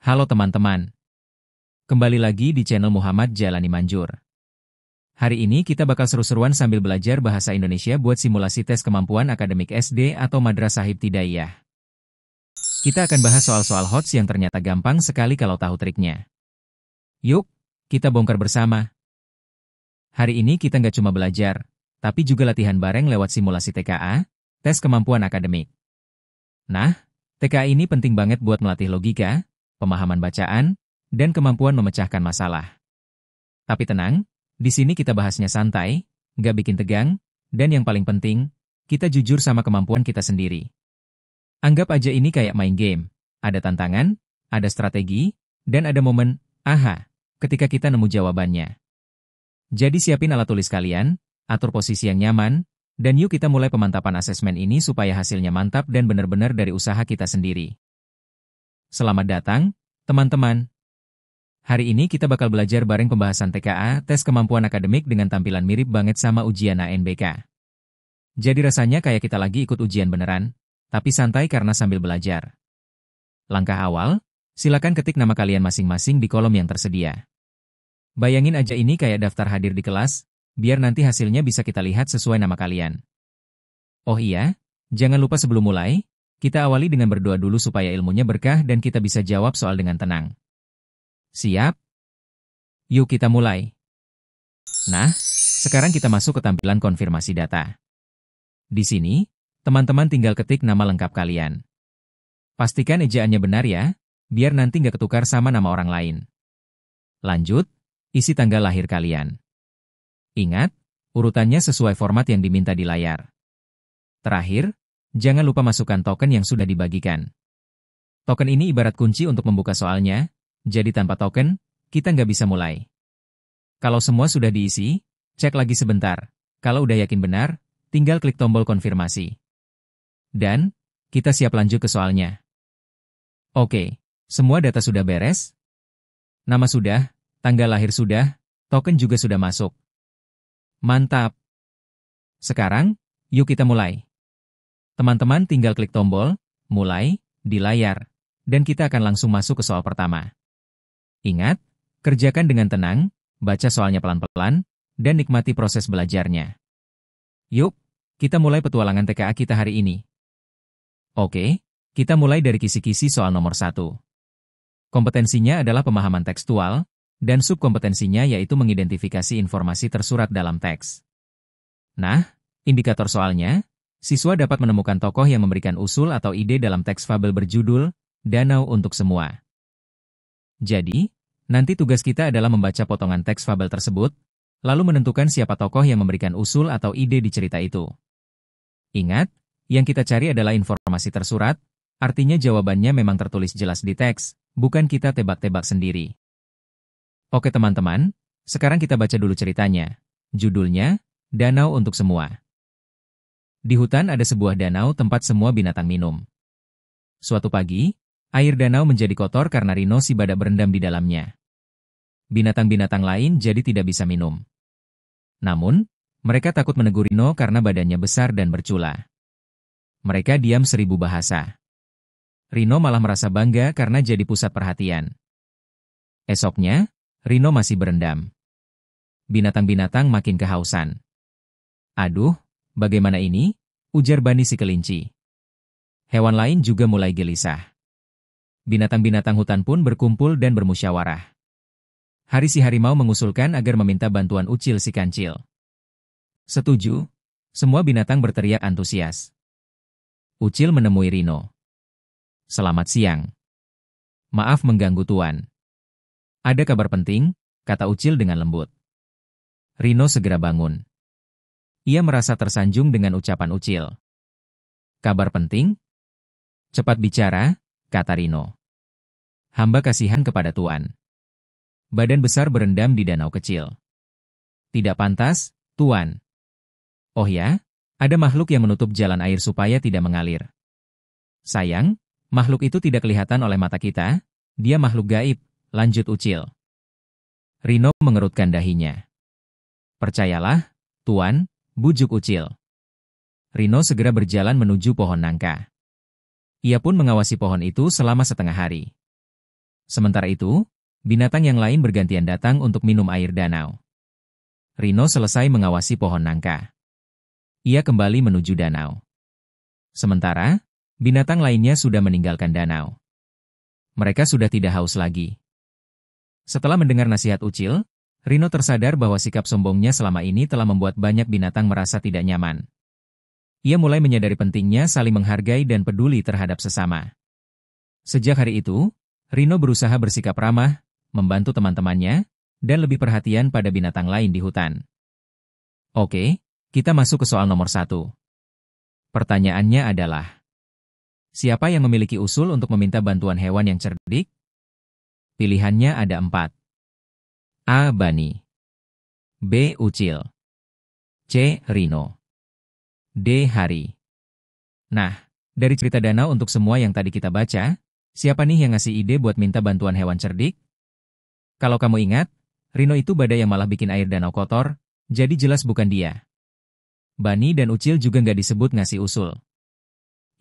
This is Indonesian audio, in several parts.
Halo teman-teman, kembali lagi di channel Muhammad Jalani Manjur. Hari ini kita bakal seru-seruan sambil belajar bahasa Indonesia buat simulasi tes kemampuan akademik SD atau Madrasah Ibtidaiyah. Kita akan bahas soal-soal HOTS yang ternyata gampang sekali kalau tahu triknya. Yuk, kita bongkar bersama. Hari ini kita nggak cuma belajar, tapi juga latihan bareng lewat simulasi TKA, tes kemampuan akademik. Nah, TKA ini penting banget buat melatih logika, pemahaman bacaan, dan kemampuan memecahkan masalah. Tapi tenang, di sini kita bahasnya santai, nggak bikin tegang, dan yang paling penting, kita jujur sama kemampuan kita sendiri. Anggap aja ini kayak main game, ada tantangan, ada strategi, dan ada momen, aha, ketika kita nemu jawabannya. Jadi siapin alat tulis kalian, atur posisi yang nyaman, dan yuk kita mulai pemantapan asesmen ini supaya hasilnya mantap dan benar-benar dari usaha kita sendiri. Selamat datang, teman-teman. Hari ini kita bakal belajar bareng pembahasan TKA, tes kemampuan akademik dengan tampilan mirip banget sama ujian ANBK. Jadi rasanya kayak kita lagi ikut ujian beneran, tapi santai karena sambil belajar. Langkah awal, silakan ketik nama kalian masing-masing di kolom yang tersedia. Bayangin aja ini kayak daftar hadir di kelas, biar nanti hasilnya bisa kita lihat sesuai nama kalian. Oh iya, jangan lupa sebelum mulai, kita awali dengan berdoa dulu supaya ilmunya berkah dan kita bisa jawab soal dengan tenang. Siap? Yuk kita mulai. Nah, sekarang kita masuk ke tampilan konfirmasi data. Di sini, teman-teman tinggal ketik nama lengkap kalian. Pastikan ejaannya benar ya, biar nanti nggak ketukar sama nama orang lain. Lanjut, isi tanggal lahir kalian. Ingat, urutannya sesuai format yang diminta di layar. Terakhir, jangan lupa masukkan token yang sudah dibagikan. Token ini ibarat kunci untuk membuka soalnya, jadi tanpa token, kita nggak bisa mulai. Kalau semua sudah diisi, cek lagi sebentar. Kalau udah yakin benar, tinggal klik tombol konfirmasi. Dan, kita siap lanjut ke soalnya. Oke, semua data sudah beres? Nama sudah, tanggal lahir sudah, token juga sudah masuk. Mantap! Sekarang, yuk kita mulai. Teman-teman tinggal klik tombol, mulai, di layar, dan kita akan langsung masuk ke soal pertama. Ingat, kerjakan dengan tenang, baca soalnya pelan-pelan, dan nikmati proses belajarnya. Yuk, kita mulai petualangan TKA kita hari ini. Oke, kita mulai dari kisi-kisi soal nomor 1. Kompetensinya adalah pemahaman tekstual, dan subkompetensinya yaitu mengidentifikasi informasi tersurat dalam teks. Nah, indikator soalnya, siswa dapat menemukan tokoh yang memberikan usul atau ide dalam teks fabel berjudul Danau untuk Semua. Jadi, nanti tugas kita adalah membaca potongan teks fabel tersebut, lalu menentukan siapa tokoh yang memberikan usul atau ide di cerita itu. Ingat, yang kita cari adalah informasi tersurat, artinya jawabannya memang tertulis jelas di teks, bukan kita tebak-tebak sendiri. Oke teman-teman, sekarang kita baca dulu ceritanya. Judulnya, Danau untuk Semua. Di hutan ada sebuah danau tempat semua binatang minum. Suatu pagi, air danau menjadi kotor karena rino si badak berendam di dalamnya. Binatang-binatang lain jadi tidak bisa minum. Namun, mereka takut menegur rino karena badannya besar dan bercula. Mereka diam 1000 bahasa. Rino malah merasa bangga karena jadi pusat perhatian. Esoknya, rino masih berendam. Binatang-binatang makin kehausan. Aduh, bagaimana ini? Ujar Bani si kelinci. Hewan lain juga mulai gelisah. Binatang-binatang hutan pun berkumpul dan bermusyawarah. Hari si harimau mengusulkan agar meminta bantuan Ucil si kancil. Setuju, semua binatang berteriak antusias. Ucil menemui Rino. Selamat siang. Maaf mengganggu Tuan. Ada kabar penting, kata Ucil dengan lembut. Rino segera bangun. Ia merasa tersanjung dengan ucapan Ucil. Kabar penting? Cepat bicara, kata Rino. Hamba kasihan kepada Tuan. Badan besar berendam di danau kecil. Tidak pantas, Tuan. Oh ya, ada makhluk yang menutup jalan air supaya tidak mengalir. Sayang, makhluk itu tidak kelihatan oleh mata kita, dia makhluk gaib, lanjut Ucil. Rino mengerutkan dahinya. Percayalah, Tuan, bujuk Ucil. Rino segera berjalan menuju pohon nangka. Ia pun mengawasi pohon itu selama setengah hari. Sementara itu, binatang yang lain bergantian datang untuk minum air danau. Rino selesai mengawasi pohon nangka. Ia kembali menuju danau. Sementara, binatang lainnya sudah meninggalkan danau. Mereka sudah tidak haus lagi. Setelah mendengar nasihat Ucil, Rino tersadar bahwa sikap sombongnya selama ini telah membuat banyak binatang merasa tidak nyaman. Ia mulai menyadari pentingnya saling menghargai dan peduli terhadap sesama. Sejak hari itu, Rino berusaha bersikap ramah, membantu teman-temannya, dan lebih perhatian pada binatang lain di hutan. Oke, kita masuk ke soal nomor 1. Pertanyaannya adalah, siapa yang memiliki usul untuk meminta bantuan hewan yang cerdik? Pilihannya ada 4. A. Bani, B. Ucil, C. Rino, D. Hari. Nah, dari cerita danau untuk semua yang tadi kita baca, siapa nih yang ngasih ide buat minta bantuan hewan cerdik? Kalau kamu ingat, Rino itu badai yang malah bikin air danau kotor, jadi jelas bukan dia. Bani dan Ucil juga nggak disebut ngasih usul.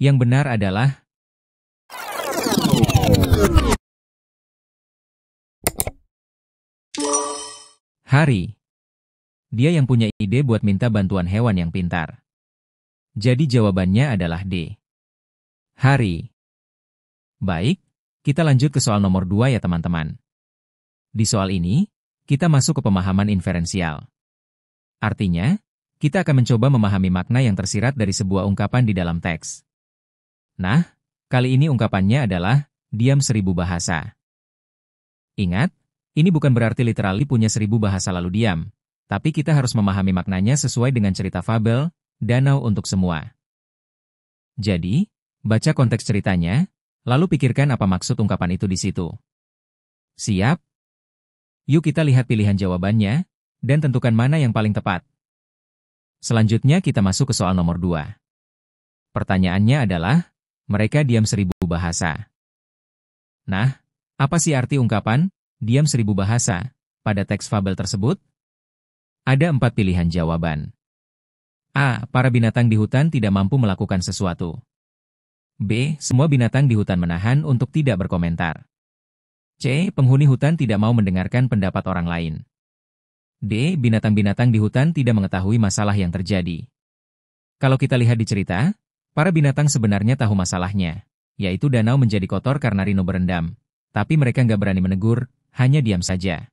Yang benar adalah Hari. Dia yang punya ide buat minta bantuan hewan yang pintar. Jadi jawabannya adalah D. Hari. Baik, kita lanjut ke soal nomor 2 ya teman-teman. Di soal ini, kita masuk ke pemahaman inferensial. Artinya, kita akan mencoba memahami makna yang tersirat dari sebuah ungkapan di dalam teks. Nah, kali ini ungkapannya adalah, diam 1000 bahasa. Ingat, ini bukan berarti literally punya 1000 bahasa lalu diam, tapi kita harus memahami maknanya sesuai dengan cerita fabel, Danau untuk Semua. Jadi, baca konteks ceritanya, lalu pikirkan apa maksud ungkapan itu di situ. Siap? Yuk kita lihat pilihan jawabannya, dan tentukan mana yang paling tepat. Selanjutnya kita masuk ke soal nomor 2. Pertanyaannya adalah, mereka diam 1000 bahasa. Nah, apa sih arti ungkapan, diam 1000 bahasa, pada teks fabel tersebut? Ada 4 pilihan jawaban. A. Para binatang di hutan tidak mampu melakukan sesuatu. B. Semua binatang di hutan menahan untuk tidak berkomentar. C. Penghuni hutan tidak mau mendengarkan pendapat orang lain. D. Binatang-binatang di hutan tidak mengetahui masalah yang terjadi. Kalau kita lihat di cerita, para binatang sebenarnya tahu masalahnya, yaitu danau menjadi kotor karena Rino berendam. Tapi mereka nggak berani menegur, hanya diam saja.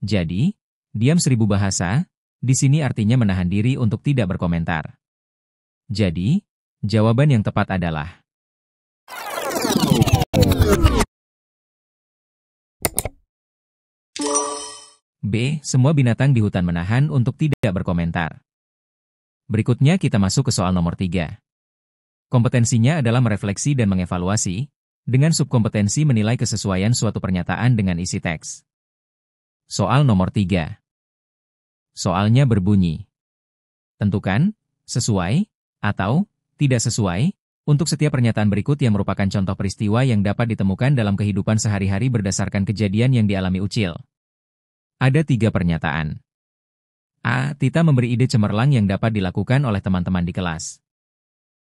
Jadi, diam 1000 bahasa, di sini artinya menahan diri untuk tidak berkomentar. Jadi, jawaban yang tepat adalah B. Semua binatang di hutan menahan untuk tidak berkomentar. Berikutnya kita masuk ke soal nomor 3. Kompetensinya adalah merefleksi dan mengevaluasi, dengan subkompetensi menilai kesesuaian suatu pernyataan dengan isi teks. Soal nomor 3. Soalnya berbunyi, tentukan, sesuai, atau tidak sesuai, untuk setiap pernyataan berikut yang merupakan contoh peristiwa yang dapat ditemukan dalam kehidupan sehari-hari berdasarkan kejadian yang dialami Ucil. Ada 3 pernyataan. A. Tita memberi ide cemerlang yang dapat dilakukan oleh teman-teman di kelas.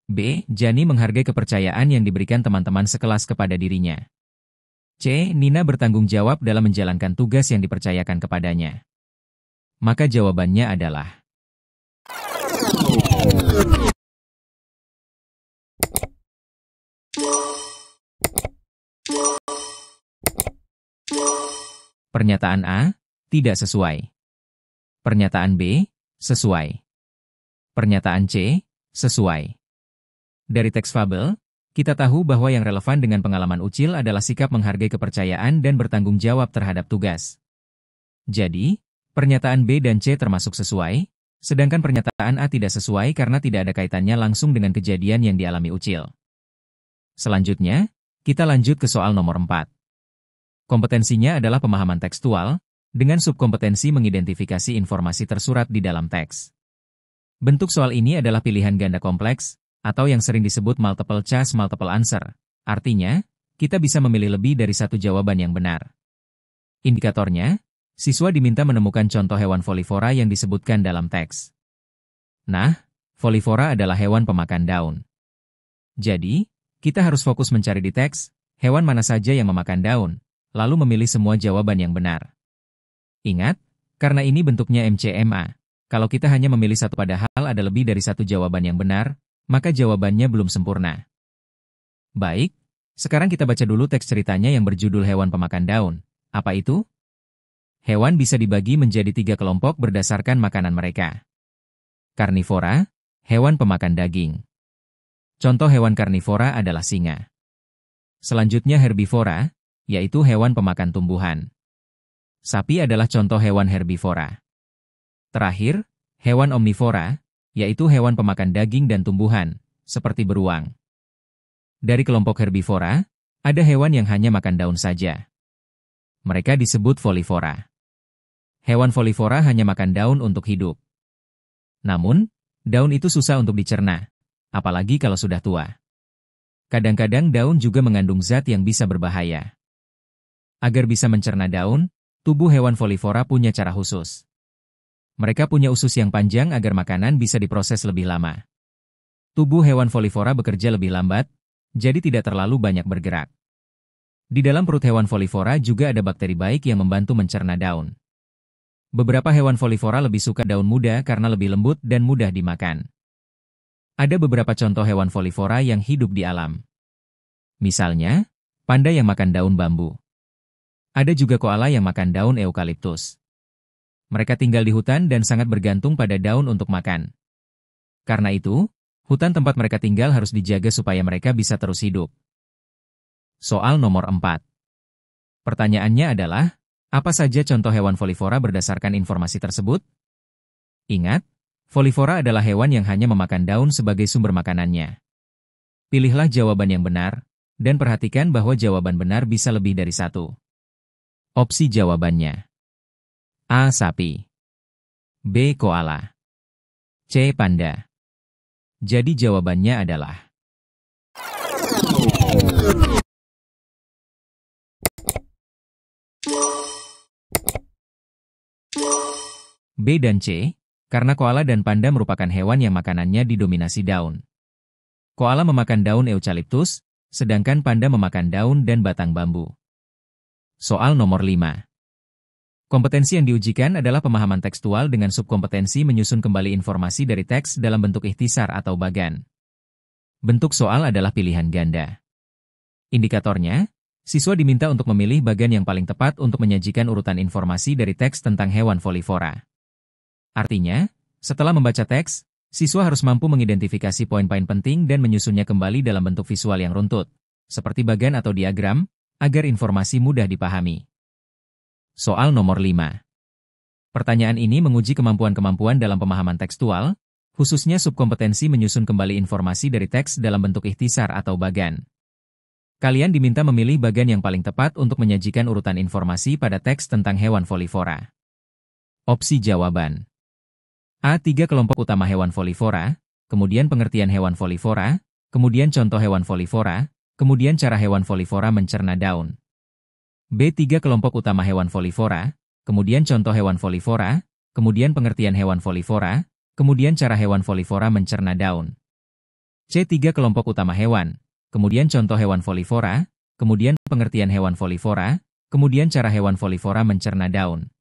B. Jani menghargai kepercayaan yang diberikan teman-teman sekelas kepada dirinya. C. Nina bertanggung jawab dalam menjalankan tugas yang dipercayakan kepadanya. Maka jawabannya adalah pernyataan A, tidak sesuai. Pernyataan B, sesuai. Pernyataan C, sesuai. Dari teks fabel, kita tahu bahwa yang relevan dengan pengalaman Ucil adalah sikap menghargai kepercayaan dan bertanggung jawab terhadap tugas. Jadi, pernyataan B dan C termasuk sesuai, sedangkan pernyataan A tidak sesuai karena tidak ada kaitannya langsung dengan kejadian yang dialami Ucil. Selanjutnya, kita lanjut ke soal nomor 4. Kompetensinya adalah pemahaman tekstual, dengan subkompetensi mengidentifikasi informasi tersurat di dalam teks. Bentuk soal ini adalah pilihan ganda kompleks, atau yang sering disebut multiple choice multiple answer. Artinya, kita bisa memilih lebih dari satu jawaban yang benar. Indikatornya, siswa diminta menemukan contoh hewan folivora yang disebutkan dalam teks. Nah, folivora adalah hewan pemakan daun. Jadi, kita harus fokus mencari di teks, hewan mana saja yang memakan daun, lalu memilih semua jawaban yang benar. Ingat, karena ini bentuknya MCMA, kalau kita hanya memilih satu padahal ada lebih dari satu jawaban yang benar, maka jawabannya belum sempurna. Baik, sekarang kita baca dulu teks ceritanya yang berjudul Hewan Pemakan Daun. Apa itu? Hewan bisa dibagi menjadi 3 kelompok berdasarkan makanan mereka. Karnivora, hewan pemakan daging. Contoh hewan karnivora adalah singa. Selanjutnya herbivora, yaitu hewan pemakan tumbuhan. Sapi adalah contoh hewan herbivora. Terakhir, hewan omnivora, yaitu hewan pemakan daging dan tumbuhan, seperti beruang. Dari kelompok herbivora, ada hewan yang hanya makan daun saja. Mereka disebut folivora. Hewan folivora hanya makan daun untuk hidup. Namun, daun itu susah untuk dicerna, apalagi kalau sudah tua. Kadang-kadang daun juga mengandung zat yang bisa berbahaya. Agar bisa mencerna daun, tubuh hewan folivora punya cara khusus. Mereka punya usus yang panjang agar makanan bisa diproses lebih lama. Tubuh hewan folivora bekerja lebih lambat, jadi tidak terlalu banyak bergerak. Di dalam perut hewan folivora juga ada bakteri baik yang membantu mencerna daun. Beberapa hewan folivora lebih suka daun muda karena lebih lembut dan mudah dimakan. Ada beberapa contoh hewan folivora yang hidup di alam. Misalnya, panda yang makan daun bambu. Ada juga koala yang makan daun eukaliptus. Mereka tinggal di hutan dan sangat bergantung pada daun untuk makan. Karena itu, hutan tempat mereka tinggal harus dijaga supaya mereka bisa terus hidup. Soal nomor 4. Pertanyaannya adalah, apa saja contoh hewan folivora berdasarkan informasi tersebut? Ingat, folivora adalah hewan yang hanya memakan daun sebagai sumber makanannya. Pilihlah jawaban yang benar, dan perhatikan bahwa jawaban benar bisa lebih dari satu. Opsi jawabannya: A. Sapi, B. Koala, C. Panda. Jadi jawabannya adalah B dan C, karena koala dan panda merupakan hewan yang makanannya didominasi daun. Koala memakan daun eukaliptus, sedangkan panda memakan daun dan batang bambu. Soal nomor 5. Kompetensi yang diujikan adalah pemahaman tekstual dengan subkompetensi menyusun kembali informasi dari teks dalam bentuk ikhtisar atau bagan. Bentuk soal adalah pilihan ganda. Indikatornya, siswa diminta untuk memilih bagan yang paling tepat untuk menyajikan urutan informasi dari teks tentang hewan folivora. Artinya, setelah membaca teks, siswa harus mampu mengidentifikasi poin-poin penting dan menyusunnya kembali dalam bentuk visual yang runtut, seperti bagan atau diagram, agar informasi mudah dipahami. Soal nomor 5. Pertanyaan ini menguji kemampuan-kemampuan dalam pemahaman tekstual, khususnya subkompetensi menyusun kembali informasi dari teks dalam bentuk ikhtisar atau bagan. Kalian diminta memilih bagan yang paling tepat untuk menyajikan urutan informasi pada teks tentang hewan folivora. Opsi jawaban: A. 3 kelompok utama hewan folivora, kemudian pengertian hewan folivora, kemudian contoh hewan folivora, kemudian cara hewan folivora mencerna daun. B. 3 kelompok utama hewan folivora, kemudian contoh hewan folivora, kemudian pengertian hewan folivora, kemudian cara hewan folivora mencerna daun. C. 3 kelompok utama hewan, kemudian contoh hewan folivora, kemudian pengertian hewan folivora, kemudian cara hewan folivora mencerna daun.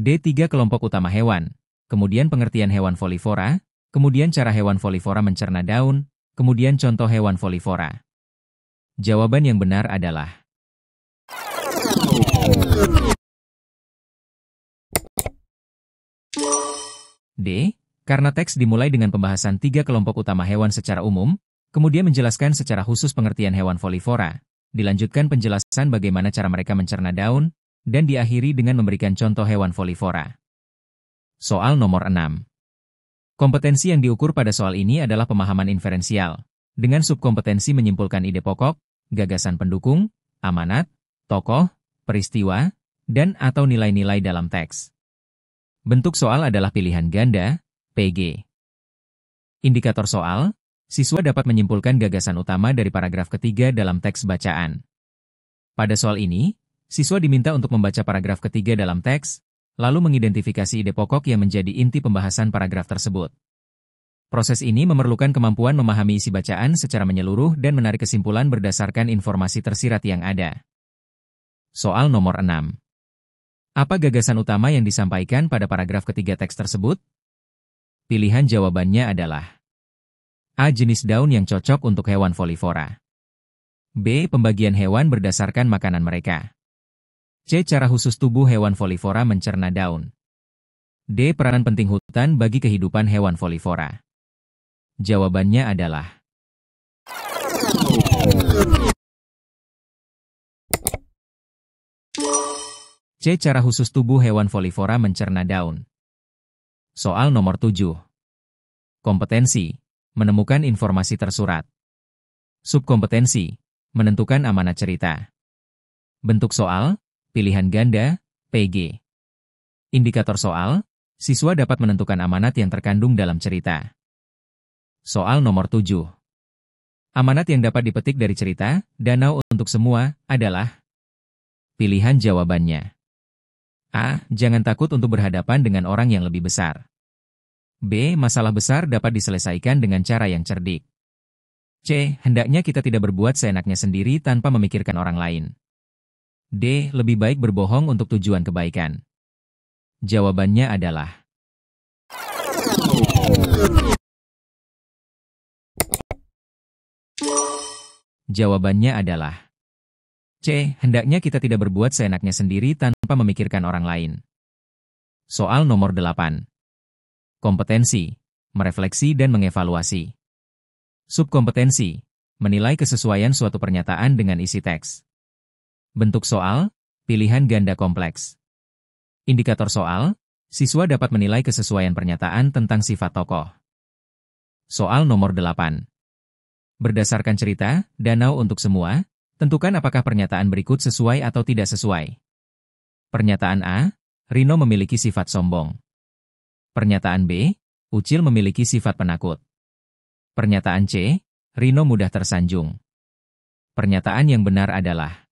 D. 3 kelompok utama hewan, kemudian pengertian hewan folivora, kemudian cara hewan folivora mencerna daun, kemudian contoh hewan folivora. Jawaban yang benar adalah D. Karena teks dimulai dengan pembahasan 3 kelompok utama hewan secara umum, kemudian menjelaskan secara khusus pengertian hewan folivora, dilanjutkan penjelasan bagaimana cara mereka mencerna daun, dan diakhiri dengan memberikan contoh hewan folivora. Soal nomor 6. Kompetensi yang diukur pada soal ini adalah pemahaman inferensial, dengan subkompetensi menyimpulkan ide pokok, gagasan pendukung, amanat, tokoh, peristiwa, dan atau nilai-nilai dalam teks. Bentuk soal adalah pilihan ganda, PG. Indikator soal, siswa dapat menyimpulkan gagasan utama dari paragraf ketiga dalam teks bacaan. Pada soal ini, siswa diminta untuk membaca paragraf ketiga dalam teks, lalu mengidentifikasi ide pokok yang menjadi inti pembahasan paragraf tersebut. Proses ini memerlukan kemampuan memahami isi bacaan secara menyeluruh dan menarik kesimpulan berdasarkan informasi tersirat yang ada. Soal nomor 6. Apa gagasan utama yang disampaikan pada paragraf ketiga teks tersebut? Pilihan jawabannya adalah A. Jenis daun yang cocok untuk hewan folivora. B. Pembagian hewan berdasarkan makanan mereka. C. Cara khusus tubuh hewan folivora mencerna daun. D. Peranan penting hutan bagi kehidupan hewan folivora. Jawabannya adalah C. Cara khusus tubuh hewan folivora mencerna daun. Soal nomor 7. Kompetensi. Menemukan informasi tersurat. Subkompetensi. Menentukan amanat cerita. Bentuk soal, pilihan ganda, PG. Indikator soal, siswa dapat menentukan amanat yang terkandung dalam cerita. Soal nomor 7. Amanat yang dapat dipetik dari cerita, Danau untuk Semua, adalah pilihan jawabannya. A. Jangan takut untuk berhadapan dengan orang yang lebih besar. B. Masalah besar dapat diselesaikan dengan cara yang cerdik. C. Hendaknya kita tidak berbuat seenaknya sendiri tanpa memikirkan orang lain. D. Lebih baik berbohong untuk tujuan kebaikan. Jawabannya adalah C. Hendaknya kita tidak berbuat seenaknya sendiri tanpa memikirkan orang lain. Soal nomor 8. Kompetensi. Merefleksi dan mengevaluasi. Subkompetensi. Menilai kesesuaian suatu pernyataan dengan isi teks. Bentuk soal, pilihan ganda kompleks. Indikator soal, siswa dapat menilai kesesuaian pernyataan tentang sifat tokoh. Soal nomor 8. Berdasarkan cerita, Danau untuk Semua, tentukan apakah pernyataan berikut sesuai atau tidak sesuai. Pernyataan A, Rino memiliki sifat sombong. Pernyataan B, Ucil memiliki sifat penakut. Pernyataan C, Rino mudah tersanjung. Pernyataan yang benar adalah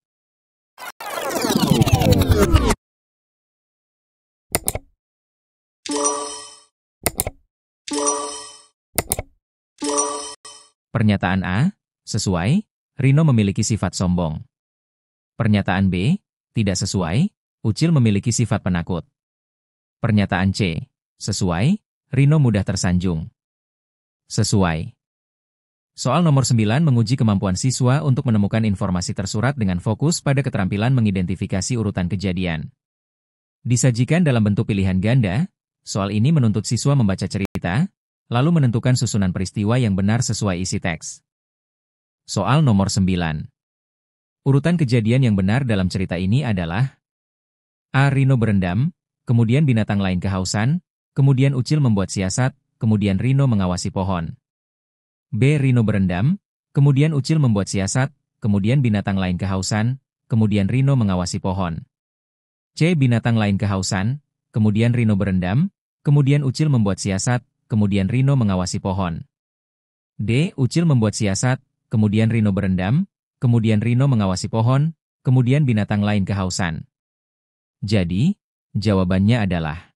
Pernyataan A, sesuai, Rino memiliki sifat sombong. Pernyataan B, tidak sesuai, Ucil memiliki sifat penakut. Pernyataan C, sesuai, Rino mudah tersanjung. Sesuai. Soal nomor 9 menguji kemampuan siswa untuk menemukan informasi tersurat dengan fokus pada keterampilan mengidentifikasi urutan kejadian. Disajikan dalam bentuk pilihan ganda, soal ini menuntut siswa membaca cerita, lalu menentukan susunan peristiwa yang benar sesuai isi teks. Soal nomor 9. Urutan kejadian yang benar dalam cerita ini adalah A. Rino berendam, kemudian binatang lain kehausan, kemudian Ucil membuat siasat, kemudian Rino mengawasi pohon. B. Rino berendam, kemudian Ucil membuat siasat, kemudian binatang lain kehausan, kemudian Rino mengawasi pohon. C. Binatang lain kehausan, kemudian Rino berendam, kemudian Ucil membuat siasat, kemudian Rino mengawasi pohon. D. Ucil membuat siasat, kemudian Rino berendam, kemudian Rino mengawasi pohon, kemudian binatang lain kehausan. Jadi, jawabannya adalah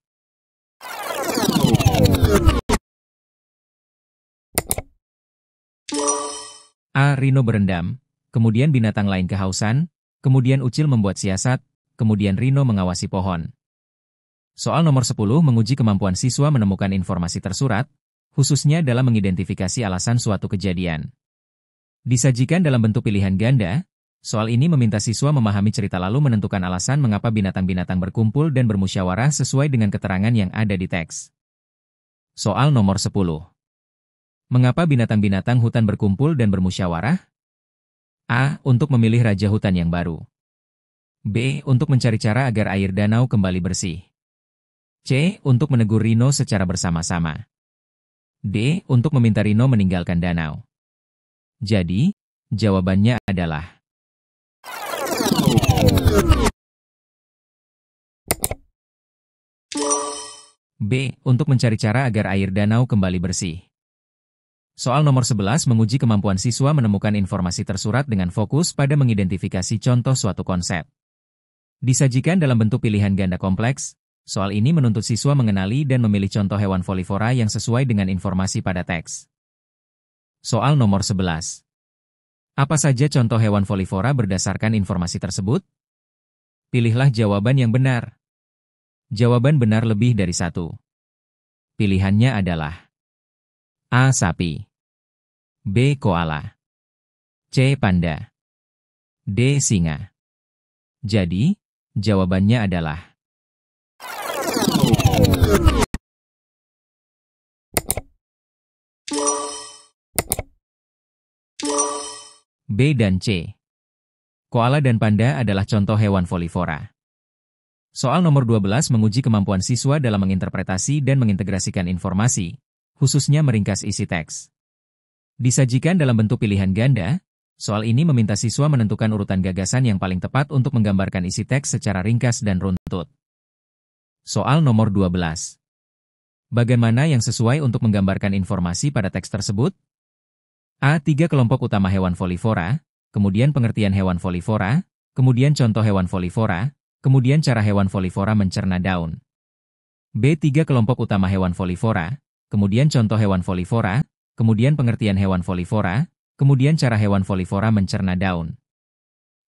A. Rino berendam, kemudian binatang lain kehausan, kemudian Ucil membuat siasat, kemudian Rino mengawasi pohon. Soal nomor 10 menguji kemampuan siswa menemukan informasi tersurat, khususnya dalam mengidentifikasi alasan suatu kejadian. Disajikan dalam bentuk pilihan ganda, soal ini meminta siswa memahami cerita lalu menentukan alasan mengapa binatang-binatang berkumpul dan bermusyawarah sesuai dengan keterangan yang ada di teks. Soal nomor 10. Mengapa binatang-binatang hutan berkumpul dan bermusyawarah? A. Untuk memilih raja hutan yang baru. B. Untuk mencari cara agar air danau kembali bersih. C. Untuk menegur Rino secara bersama-sama. D. Untuk meminta Rino meninggalkan danau. Jadi, jawabannya adalah B. Untuk mencari cara agar air danau kembali bersih. Soal nomor 11 menguji kemampuan siswa menemukan informasi tersurat dengan fokus pada mengidentifikasi contoh suatu konsep. Disajikan dalam bentuk pilihan ganda kompleks, soal ini menuntut siswa mengenali dan memilih contoh hewan folivora yang sesuai dengan informasi pada teks. Soal nomor 11. Apa saja contoh hewan folivora berdasarkan informasi tersebut? Pilihlah jawaban yang benar. Jawaban benar lebih dari satu. Pilihannya adalah A. Sapi, B. Koala, C. Panda, D. Singa. Jadi, jawabannya adalah B dan C. Koala dan panda adalah contoh hewan folivora. Soal nomor 12 menguji kemampuan siswa dalam menginterpretasi dan mengintegrasikan informasi, khususnya meringkas isi teks. Disajikan dalam bentuk pilihan ganda, soal ini meminta siswa menentukan urutan gagasan yang paling tepat untuk menggambarkan isi teks secara ringkas dan runtut. Soal nomor 12. Bagaimana yang sesuai untuk menggambarkan informasi pada teks tersebut? A. 3 kelompok utama hewan folivora, kemudian pengertian hewan folivora, kemudian contoh hewan folivora, kemudian cara hewan folivora mencerna daun. B. 3 kelompok utama hewan folivora, kemudian contoh hewan folivora, kemudian pengertian hewan folivora, kemudian cara hewan folivora mencerna daun.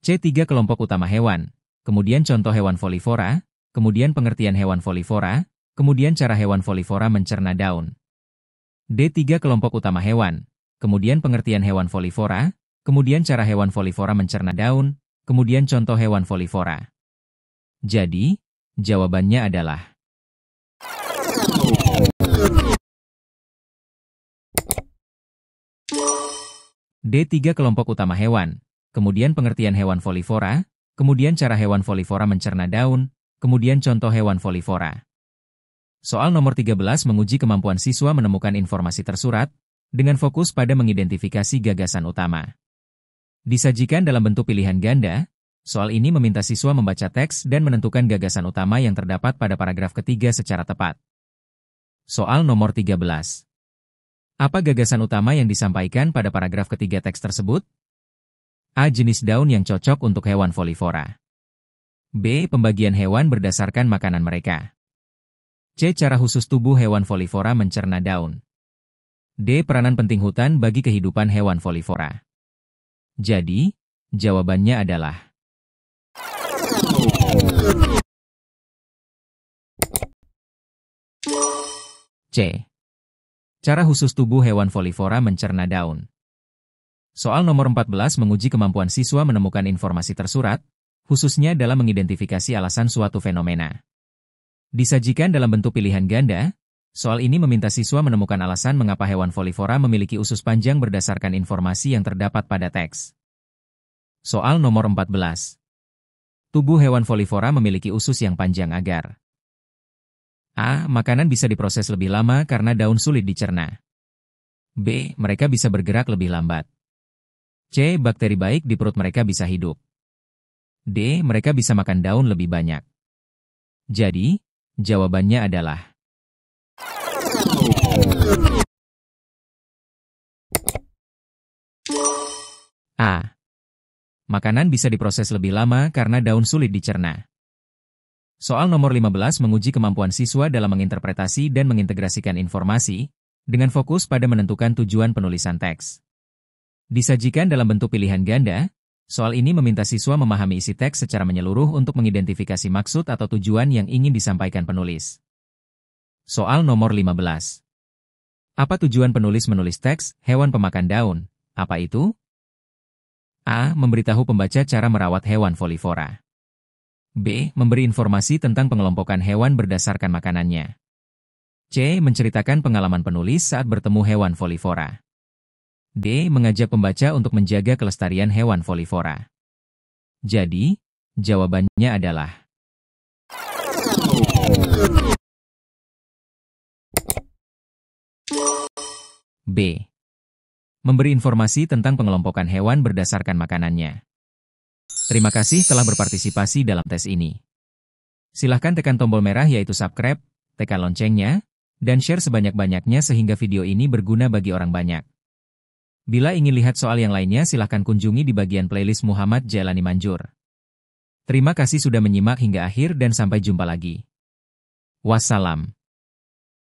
C. 3 kelompok utama hewan, kemudian contoh hewan folivora, kemudian pengertian hewan folivora, kemudian cara hewan folivora mencerna daun. D. 3 kelompok utama hewan, kemudian pengertian hewan folivora, kemudian cara hewan folivora mencerna daun, kemudian contoh hewan folivora. Jadi, jawabannya adalah D. 3 kelompok utama hewan, kemudian pengertian hewan folivora, kemudian cara hewan folivora mencerna daun, kemudian contoh hewan folivora. Soal nomor 13 menguji kemampuan siswa menemukan informasi tersurat, dengan fokus pada mengidentifikasi gagasan utama. Disajikan dalam bentuk pilihan ganda, soal ini meminta siswa membaca teks dan menentukan gagasan utama yang terdapat pada paragraf ketiga secara tepat. Soal nomor 13. Apa gagasan utama yang disampaikan pada paragraf ketiga teks tersebut? A. Jenis daun yang cocok untuk hewan folivora. B. Pembagian hewan berdasarkan makanan mereka. C. Cara khusus tubuh hewan folivora mencerna daun. D. Peranan penting hutan bagi kehidupan hewan folivora. Jadi, jawabannya adalah C. Cara khusus tubuh hewan folivora mencerna daun. Soal nomor 14 menguji kemampuan siswa menemukan informasi tersurat, khususnya dalam mengidentifikasi alasan suatu fenomena. Disajikan dalam bentuk pilihan ganda, soal ini meminta siswa menemukan alasan mengapa hewan folivora memiliki usus panjang berdasarkan informasi yang terdapat pada teks. Soal nomor 14. Tubuh hewan folivora memiliki usus yang panjang agar A. Makanan bisa diproses lebih lama karena daun sulit dicerna. B. Mereka bisa bergerak lebih lambat. C. Bakteri baik di perut mereka bisa hidup. D. Mereka bisa makan daun lebih banyak. Jadi, jawabannya adalah A. Makanan bisa diproses lebih lama karena daun sulit dicerna. Soal nomor 15 menguji kemampuan siswa dalam menginterpretasi dan mengintegrasikan informasi, dengan fokus pada menentukan tujuan penulisan teks. Disajikan dalam bentuk pilihan ganda, soal ini meminta siswa memahami isi teks secara menyeluruh untuk mengidentifikasi maksud atau tujuan yang ingin disampaikan penulis. Soal nomor 15. Apa tujuan penulis menulis teks hewan pemakan daun? Apa itu? A. Memberitahu pembaca cara merawat hewan folivora. B. Memberi informasi tentang pengelompokan hewan berdasarkan makanannya. C. Menceritakan pengalaman penulis saat bertemu hewan folivora. D. Mengajak pembaca untuk menjaga kelestarian hewan folivora. Jadi, jawabannya adalah B. Memberi informasi tentang pengelompokan hewan berdasarkan makanannya. Terima kasih telah berpartisipasi dalam tes ini. Silahkan tekan tombol merah yaitu subscribe, tekan loncengnya, dan share sebanyak-banyaknya sehingga video ini berguna bagi orang banyak. Bila ingin lihat soal yang lainnya silahkan kunjungi di bagian playlist Muhammad Jailani Manjur. Terima kasih sudah menyimak hingga akhir dan sampai jumpa lagi. Wassalam.